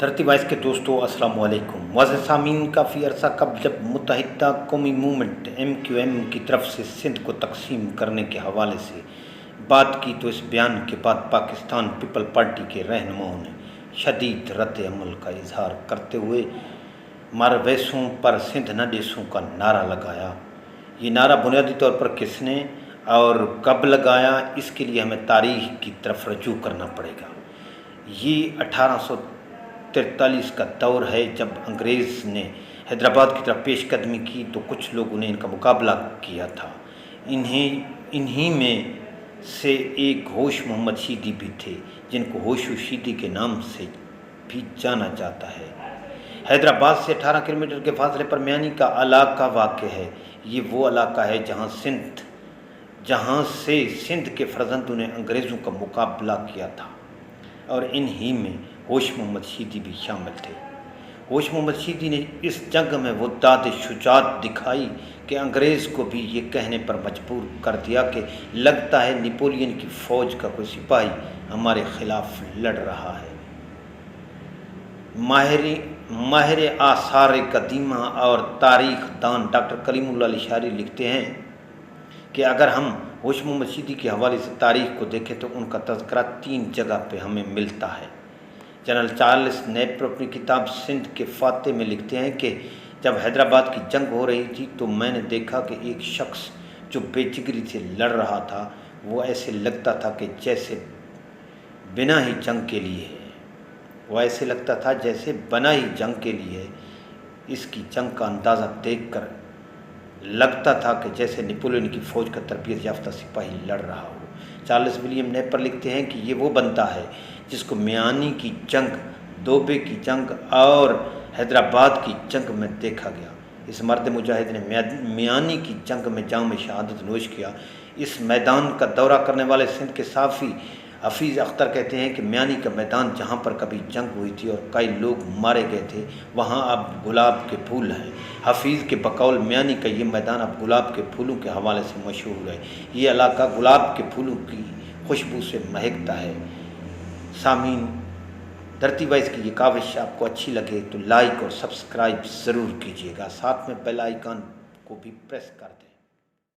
धरती वाइस के दोस्तों अस्सलाम वालेकुम। वाज़ेह सामीन, काफ़ी अरसा कब जब मुत्तहिदा कौमी मूवमेंट MQM की तरफ से सिंध को तकसीम करने के हवाले से बात की तो इस बयान के बाद पाकिस्तान पीपल पार्टी के रहनुमाओं ने शदीद रद्द अमल का इजहार करते हुए मारवैसों पर सिंध न देशों का नारा लगाया। ये नारा बुनियादी तौर पर किसने और कब लगाया, इसके लिए हमें तारीख़ की तरफ रजू करना पड़ेगा। ये 1843 का दौर है जब अंग्रेज़ ने हैदराबाद की तरफ पेशकदमी की तो कुछ लोगों ने इनका मुकाबला किया था। इन्हीं में से एक होश मोहम्मद शीदी भी थे, जिनको होशो शीदी के नाम से भी जाना जाता है। हैदराबाद से 18 किलोमीटर के फासले पर म्यानी का इलाका वाक़ है। ये वो इलाका है जहाँ से सिंध के फर्जंदों ने अंग्रेज़ों का मुकाबला किया था और इन्हीं में होश मोहम्मद शीदी भी शामिल थे। होश मोहम्मद शीदी ने इस जंग में वो दाद शुजात दिखाई कि अंग्रेज़ को भी ये कहने पर मजबूर कर दिया कि लगता है नेपोलियन की फ़ौज का कोई सिपाही हमारे ख़िलाफ़ लड़ रहा है। माहिर आसार कदीमा और तारीख़ दान डॉक्टर कलीमुल्लाह लिशारी लिखते हैं कि अगर हम होश मोहम्मद शीदी के हवाले से तारीख़ को देखें तो उनका तज़किरा 3 जगह पे हमें मिलता है। जनरल चार्ल्स नेपियर अपनी किताब सिंध के फाते में लिखते हैं कि जब हैदराबाद की जंग हो रही थी तो मैंने देखा कि एक शख्स जो बेजिगरी से लड़ रहा था वो ऐसे लगता था कि जैसे बिना ही जंग के लिए है। वो ऐसे लगता था जैसे बना ही जंग के लिए। इसकी जंग का अंदाज़ा देखकर लगता था कि जैसे नेपोलियन की फ़ौज का तरबियत याफ्ता सिपाही लड़ रहा हो। चार्ल्स विलियम नेपियर लिखते हैं कि ये वो बनता है जिसको मियानी की जंग, दोबे की जंग और हैदराबाद की जंग में देखा गया। इस मर्द मुजाहिद ने मियानी की जंग में जाम शहादत नोश किया। इस मैदान का दौरा करने वाले सिंध के साफ़ी हफीज़ अख्तर कहते हैं कि मियानी का मैदान जहाँ पर कभी जंग हुई थी और कई लोग मारे गए थे वहाँ अब गुलाब के फूल हैं। हफीज़ के बकौल मियानी का ये मैदान अब गुलाब के फूलों के हवाले से मशहूर है। ये इलाका गुलाब के फूलों की खुशबू से महकता है। सामीन, धरती वाइस की ये काविश आपको अच्छी लगे तो लाइक और सब्सक्राइब ज़रूर कीजिएगा, साथ में बेल आइकन को भी प्रेस कर दें।